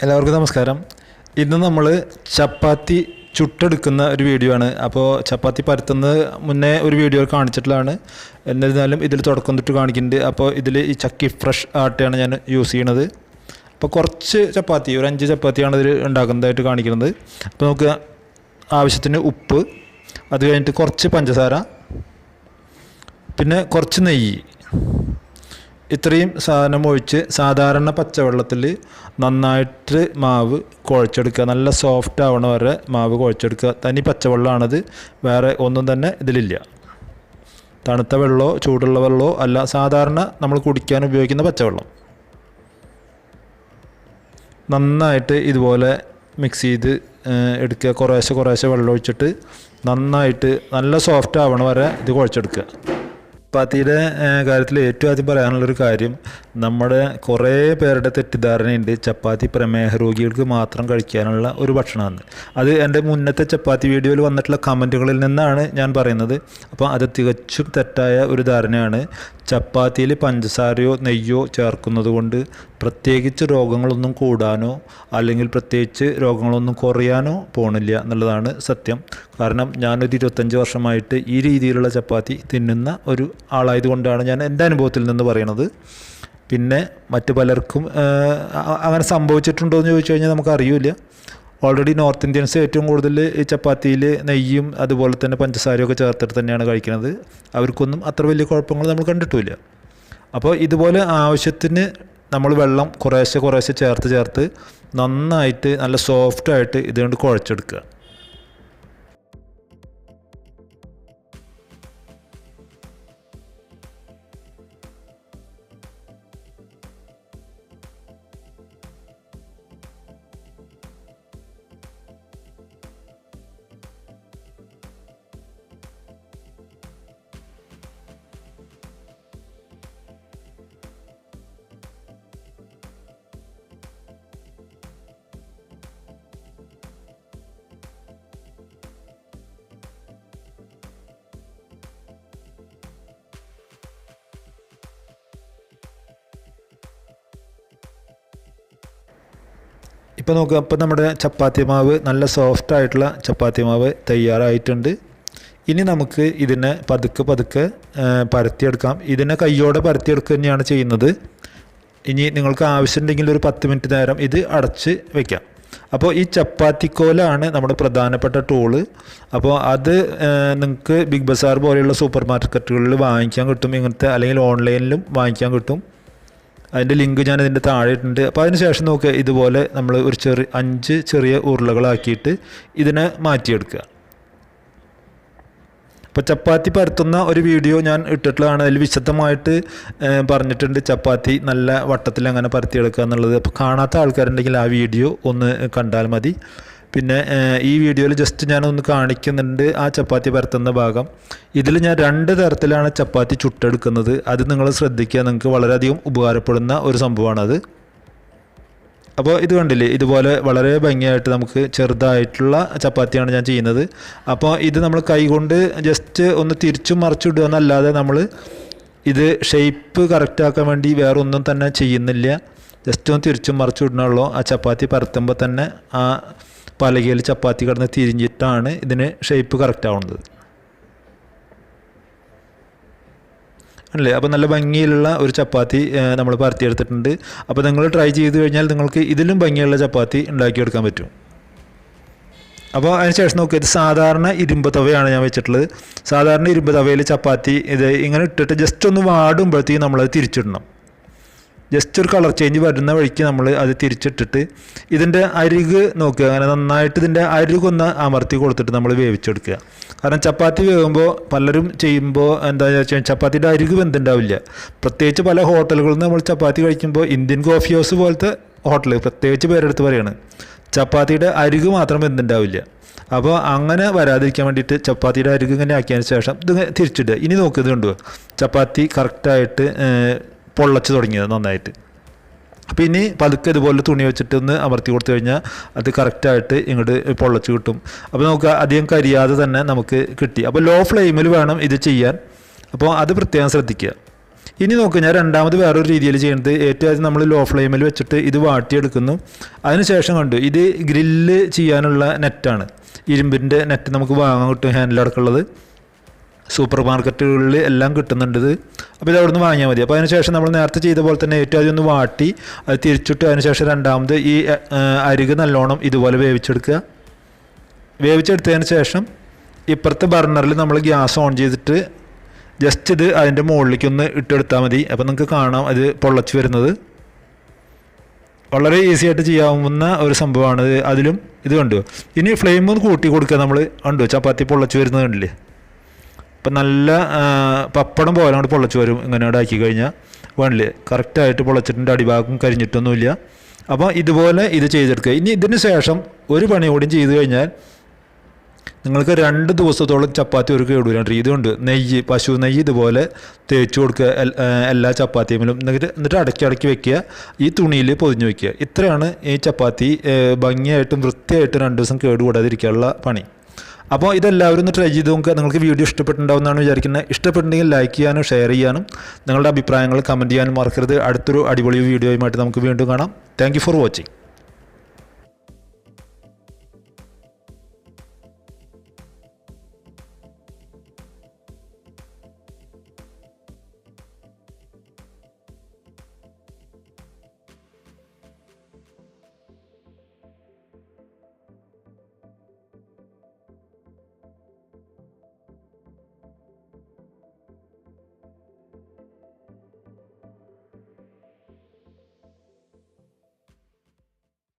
എല്ലാവർക്കും നമസ്കാരം. ഇന്ന് നമ്മൾ ചപ്പാത്തി ചുട്ടെടുക്കുന്ന ഒരു വീഡിയോ ആണ്. അപ്പോൾ ചപ്പാത്തി പരത്തുന്നത് മുന്നേ ഒരു വീഡിയോ കാണിച്ചിട്ടുള്ളതാണ്. എന്നിരുന്നാലും ഇതിൽ തുടക്കം തൊട്ട് കാണിക്കുന്നുണ്ട്. അപ്പോൾ ഇതിൽ ഈ ചക്കി ഫ്രഷ് ആട്ടയാണ് ഞാൻ യൂസ് ചെയ്യണത്. അപ്പോൾ കുറച്ച് ചപ്പാത്തി, ഒരു 5 ചപ്പാത്തിയാണ് ഇതിൽ ഉണ്ടാക്കുന്നതായിട്ട് കാണിക്കുന്നത്. അപ്പോൾ നമുക്ക് ആവശ്യത്തിന് ഉപ്പ്, അത് കഴിഞ്ഞിട്ട് കുറച്ച് പഞ്ചസാര, പിന്നെ കുറച്ച് നെയ്യ്, ഇത്രയും സാധനം ഒഴിച്ച് സാധാരണ പച്ചവെള്ളത്തിൽ നന്നായിട്ട് മാവ് കുഴച്ചെടുക്കുക. നല്ല സോഫ്റ്റ് ആവണ വരെ മാവ് കുഴച്ചെടുക്കുക. തനി പച്ചവെള്ളമാണത്, വേറെ ഒന്നും തന്നെ ഇതിലില്ല. തണുത്ത വെള്ളമോ ചൂടുള്ള വെള്ളമോ അല്ല, സാധാരണ നമ്മൾ കുടിക്കാൻ ഉപയോഗിക്കുന്ന പച്ചവെള്ളം. നന്നായിട്ട് ഇതുപോലെ മിക്സ് ചെയ്ത് എടുക്കുക. കുറേശ്ശെ വെള്ളം ഒഴിച്ചിട്ട് നന്നായിട്ട് നല്ല സോഫ്റ്റ് ആവണ വരെ ഇത് കുഴച്ചെടുക്കുക. ചപ്പാത്തിയുടെ കാര്യത്തിൽ ഏറ്റവും ആദ്യം പറയാനുള്ളൊരു കാര്യം, നമ്മുടെ കുറേ പേരുടെ തെറ്റിദ്ധാരണയുണ്ട് ചപ്പാത്തി പ്രമേഹ രോഗികൾക്ക് മാത്രം കഴിക്കാനുള്ള ഒരു ഭക്ഷണമാണ്. അത് എൻ്റെ മുന്നത്തെ ചപ്പാത്തി വീഡിയോയിൽ വന്നിട്ടുള്ള കമൻറ്റുകളിൽ നിന്നാണ് ഞാൻ പറയുന്നത്. അപ്പോൾ അത് തികച്ചും തെറ്റായ ഒരു ധാരണയാണ്. ചപ്പാത്തിയിൽ പഞ്ചസാരയോ നെയ്യോ ചേർക്കുന്നത് കൊണ്ട് പ്രത്യേകിച്ച് രോഗങ്ങളൊന്നും കൂടാനോ അല്ലെങ്കിൽ പ്രത്യേകിച്ച് രോഗങ്ങളൊന്നും കുറയാനോ പോണില്ല എന്നുള്ളതാണ് സത്യം. കാരണം ഞാനൊരു 25 വർഷമായിട്ട് ഈ രീതിയിലുള്ള ചപ്പാത്തി തിന്നുന്ന ഒരു ആളായതുകൊണ്ടാണ് ഞാൻ എൻ്റെ അനുഭവത്തിൽ നിന്ന് പറയണത്. പിന്നെ മറ്റു പലർക്കും അങ്ങനെ സംഭവിച്ചിട്ടുണ്ടോ എന്ന് ചോദിച്ചു കഴിഞ്ഞാൽ നമുക്കറിയില്ല. ഓൾറെഡി നോർത്ത് ഇന്ത്യൻസ് ഏറ്റവും കൂടുതൽ ഈ ചപ്പാത്തിയിൽ നെയ്യും അതുപോലെ തന്നെ പഞ്ചസാരയൊക്കെ ചേർത്തിട്ട് തന്നെയാണ് കഴിക്കുന്നത്. അവർക്കൊന്നും അത്ര വലിയ കുഴപ്പങ്ങൾ നമ്മൾ കണ്ടിട്ടുമില്ല. അപ്പോൾ ഇതുപോലെ ആവശ്യത്തിന് നമ്മൾ വെള്ളം കുറേശ്ശെ ചേർത്ത് നന്നായിട്ട് നല്ല സോഫ്റ്റായിട്ട് ഇതുകൊണ്ട് കുഴച്ചെടുക്കുക. ഇപ്പോൾ നോക്കുക, അപ്പോൾ നമ്മുടെ ചപ്പാത്തി മാവ് നല്ല സോഫ്റ്റ് ആയിട്ടുള്ള ചപ്പാത്തി മാവ് തയ്യാറായിട്ടുണ്ട്. ഇനി നമുക്ക് ഇതിനെ പതുക്കെ പരത്തിയെടുക്കാം. ഇതിനെ കയ്യോടെ പരത്തിയെടുക്കുക തന്നെയാണ് ചെയ്യുന്നത്. ഇനി നിങ്ങൾക്ക് ആവശ്യമുണ്ടെങ്കിൽ ഒരു 10 മിനിറ്റ് നേരം ഇത് അടച്ച് വയ്ക്കാം. അപ്പോൾ ഈ ചപ്പാത്തിക്കോലാണ് നമ്മുടെ പ്രധാനപ്പെട്ട ടൂള്. അപ്പോൾ അത് നിങ്ങൾക്ക് ബിഗ് ബസാർ പോലെയുള്ള സൂപ്പർ മാർക്കറ്റുകളിൽ വാങ്ങിക്കാൻ കിട്ടും ഇങ്ങനത്തെ, അല്ലെങ്കിൽ ഓൺലൈനിലും വാങ്ങിക്കാൻ കിട്ടും. അതിൻ്റെ ലിങ്ക് ഞാൻ ഇതിൻ്റെ താഴെ ഇട്ടുണ്ട്. അപ്പോൾ അതിന് ശേഷം നോക്കുക, ഇതുപോലെ നമ്മൾ ഒരു 5 ചെറിയ ഉരുളകളാക്കിയിട്ട് ഇതിനെ മാറ്റിയെടുക്കുക. അപ്പോൾ ചപ്പാത്തി പരത്തുന്ന ഒരു വീഡിയോ ഞാൻ ഇട്ടിട്ടുള്ളതാണ്. അതിൽ വിശദമായിട്ട് പറഞ്ഞിട്ടുണ്ട് ചപ്പാത്തി നല്ല വട്ടത്തിൽ അങ്ങനെ പരത്തിയെടുക്കുക എന്നുള്ളത്. അപ്പോൾ കാണാത്ത ആൾക്കാരുണ്ടെങ്കിൽ ആ വീഡിയോ ഒന്ന് കണ്ടാൽ മതി. പിന്നെ ഈ വീഡിയോയിൽ ജസ്റ്റ് ഞാനൊന്ന് കാണിക്കുന്നുണ്ട് ആ ചപ്പാത്തി പരത്തുന്ന ഭാഗം. ഇതിൽ ഞാൻ 2 തരത്തിലാണ് ചപ്പാത്തി ചുട്ടെടുക്കുന്നത്. അത് നിങ്ങൾ ശ്രദ്ധിക്കുക, നിങ്ങൾക്ക് വളരെയധികം ഉപകാരപ്പെടുന്ന ഒരു സംഭവമാണത്. അപ്പോൾ ഇത് കണ്ടില്ലേ, ഇതുപോലെ വളരെ ഭംഗിയായിട്ട് നമുക്ക് ചെറുതായിട്ടുള്ള ചപ്പാത്തിയാണ് ഞാൻ ചെയ്യുന്നത്. അപ്പോൾ ഇത് നമ്മൾ കൈ കൊണ്ട് ജസ്റ്റ് ഒന്ന് തിരിച്ചും മറിച്ചിടുക എന്നല്ലാതെ നമ്മൾ ഇത് ഷേപ്പ് കറക്റ്റാക്കാൻ വേണ്ടി വേറെ ഒന്നും തന്നെ ചെയ്യുന്നില്ല. ജസ്റ്റ് ഒന്ന് തിരിച്ചും മറിച്ചിടണുള്ളൂ. ആ ചപ്പാത്തി പരത്തുമ്പോൾ തന്നെ ആ പലകയിൽ ചപ്പാത്തി കിടന്ന് തിരിഞ്ഞിട്ടാണ് ഇതിന് ഷേപ്പ് കറക്റ്റ് ആവുന്നത് അല്ലേ. അപ്പോൾ നല്ല ഭംഗിയിലുള്ള ഒരു ചപ്പാത്തി നമ്മൾ പരത്തിയെടുത്തിട്ടുണ്ട്. അപ്പോൾ നിങ്ങൾ ട്രൈ ചെയ്ത് കഴിഞ്ഞാൽ നിങ്ങൾക്ക് ഇതിലും ഭംഗിയുള്ള ചപ്പാത്തി ഉണ്ടാക്കിയെടുക്കാൻ പറ്റും. അപ്പോൾ അതിന് ശേഷം നോക്കുക, ഇത് സാധാരണ ഇരുമ്പ് തവയാണ് ഞാൻ വെച്ചിട്ടുള്ളത്. സാധാരണ ഇരുമ്പ് തവയിൽ ചപ്പാത്തി ഇത് ഇങ്ങനെ ഇട്ടിട്ട് ജസ്റ്റ് ഒന്ന് വാടുമ്പോഴത്തേക്കും നമ്മളത് തിരിച്ചിടണം. ജസ്റ്റ് ഒരു കളർ ചേഞ്ച് വരുന്ന വഴിക്ക് നമ്മൾ അത് തിരിച്ചിട്ടിട്ട് ഇതിൻ്റെ അരിക് നോക്കുക, അങ്ങനെ നന്നായിട്ട് ഇതിൻ്റെ അരികൊന്ന് അമർത്തി കൊടുത്തിട്ട് നമ്മൾ വേവിച്ചെടുക്കുക. കാരണം ചപ്പാത്തി വേകുമ്പോൾ പലരും ചെയ്യുമ്പോൾ എന്താണെന്ന് വെച്ചാൽ ചപ്പാത്തിയുടെ അരിക് വെന്തുണ്ടാവില്ല. പ്രത്യേകിച്ച് പല ഹോട്ടലുകളിൽ നിന്ന് നമ്മൾ ചപ്പാത്തി കഴിക്കുമ്പോൾ, ഇന്ത്യൻ കോഫി ഹൗസ് പോലത്തെ ഹോട്ടൽ പ്രത്യേകിച്ച് പേരെടുത്ത് പറയുകയാണ്, ചപ്പാത്തിയുടെ അരിക് മാത്രം വെന്തുണ്ടാവില്ല. അപ്പോൾ അങ്ങനെ വരാതിരിക്കാൻ വേണ്ടിയിട്ട് ചപ്പാത്തിയുടെ അരിക് ഇങ്ങനെ ആക്കിയതിന് ശേഷം ഇത് തിരിച്ചിടുക. ഇനി നോക്കുക, ഇത് കണ്ടു ചപ്പാത്തി കറക്റ്റായിട്ട് പൊള്ളച്ച് തുടങ്ങിയത് നന്നായിട്ട്. അപ്പോൾ ഇനി പതുക്കെ ഇതുപോലെ തുണി വെച്ചിട്ട് ഒന്ന് അമർത്തി കൊടുത്തു കഴിഞ്ഞാൽ അത് കറക്റ്റായിട്ട് ഇങ്ങോട്ട് പൊള്ളച്ച് കിട്ടും. അപ്പോൾ നമുക്ക് അധികം കരിയാതെ തന്നെ നമുക്ക് കിട്ടി. അപ്പോൾ ലോ ഫ്ലെയിമിൽ വേണം ഇത് ചെയ്യാൻ. അപ്പോൾ അത് പ്രത്യേകം ശ്രദ്ധിക്കുക. ഇനി നോക്കുക, ഞാൻ രണ്ടാമത് വേറൊരു രീതിയിൽ ചെയ്യുന്നത്, ഏറ്റവും ആദ്യം നമ്മൾ ലോ ഫ്ലെയിമിൽ വെച്ചിട്ട് ഇത് വാട്ടിയെടുക്കുന്നു. അതിനുശേഷം കണ്ടു ഇത് ഗ്രില്ല് ചെയ്യാനുള്ള നെറ്റാണ്, ഇരുമ്പിൻ്റെ നെറ്റ് നമുക്ക് വാങ്ങാൻ കിട്ടും, ഹാൻഡിലടക്കമുള്ളത്. സൂപ്പർ മാർക്കറ്റുകളിൽ എല്ലാം കിട്ടുന്നുണ്ട് ഇത്. അപ്പോൾ ഇത് അവിടെ നിന്ന് വാങ്ങിയാൽ മതി. അപ്പോൾ അതിനുശേഷം നമ്മൾ നേരത്തെ ചെയ്ത പോലെ തന്നെ ഏറ്റവും ആദ്യം ഒന്ന് വാട്ടി അത് തിരിച്ചിട്ട് അതിനുശേഷം രണ്ടാമത് ഈ അരിക് നല്ലോണം ഇതുപോലെ വേവിച്ചെടുക്കുക. വേവിച്ചെടുത്തതിന് ശേഷം ഇപ്പുറത്തെ ബർണറിൽ നമ്മൾ ഗ്യാസ് ഓൺ ചെയ്തിട്ട് ജസ്റ്റ് ഇത് അതിൻ്റെ മുകളിലേക്കൊന്ന് ഇട്ടെടുത്താൽ മതി. അപ്പോൾ നിങ്ങൾക്ക് കാണാം അത് പൊള്ളച്ച് വരുന്നത്. വളരെ ഈസി ആയിട്ട് ചെയ്യാവുന്ന ഒരു സംഭവമാണ്. അതിലും ഇത് കണ്ടു. ഇനി ഫ്ലെയിം ഒന്ന് കൂട്ടി കൊടുക്കുക. നമ്മൾ കണ്ടു ചപ്പാത്തി പൊള്ളച്ച് വരുന്നത് കണ്ടില്ലേ. അപ്പം നല്ല പപ്പടം പോലെ അങ്ങോട്ട് പൊള്ളച്ച് വരും ഇങ്ങനെ ആക്കി കഴിഞ്ഞാൽ. വേണ്ടില്ലേ, കറക്റ്റായിട്ട് പൊള്ളച്ചിട്ടുണ്ട്, അടിഭാഗം കരിഞ്ഞിട്ടൊന്നുമില്ല. അപ്പോൾ ഇതുപോലെ ഇത് ചെയ്തെടുക്കുക. ഇനി ഇതിന് ശേഷം ഒരു പണി കൂടി ചെയ്ത് കഴിഞ്ഞാൽ നിങ്ങൾക്ക് 2 ദിവസത്തോളം ചപ്പാത്തി ഒരു കേടുവരാണ്ട്. ഇതുകൊണ്ട് നെയ്യ്, പശു നെയ്യ് ഇതുപോലെ തേച്ച് കൊടുക്കുക എല്ലാ ചപ്പാത്തിയിലും. എന്നിട്ട് അടക്കി വെക്കുക, ഈ തുണിയിൽ പൊതിഞ്ഞ് വയ്ക്കുക. ഇത്രയാണ് ഈ ചപ്പാത്തി ഭംഗിയായിട്ടും വൃത്തിയായിട്ടും 2 ദിവസം കേടുകൂടാതിരിക്കാനുള്ള പണി. അപ്പോൾ ഇതെല്ലാവരും ഒന്ന് ട്രൈ ചെയ്ത് നോക്കുക. നിങ്ങൾക്ക് വീഡിയോ ഇഷ്ടപ്പെട്ടുണ്ടാവുമെന്നാണ് വിചാരിക്കുന്നത്. ഇഷ്ടപ്പെട്ടുണ്ടെങ്കിൽ ലൈക്ക് ചെയ്യാനും ഷെയർ ചെയ്യാനും നിങ്ങളുടെ അഭിപ്രായങ്ങൾ കമൻറ്റ് ചെയ്യാനും മറക്കരുത്. അടുത്തൊരു അടിപൊളി വീഡിയോയുമായിട്ട് നമുക്ക് വീണ്ടും കാണാം. Thank you for watching.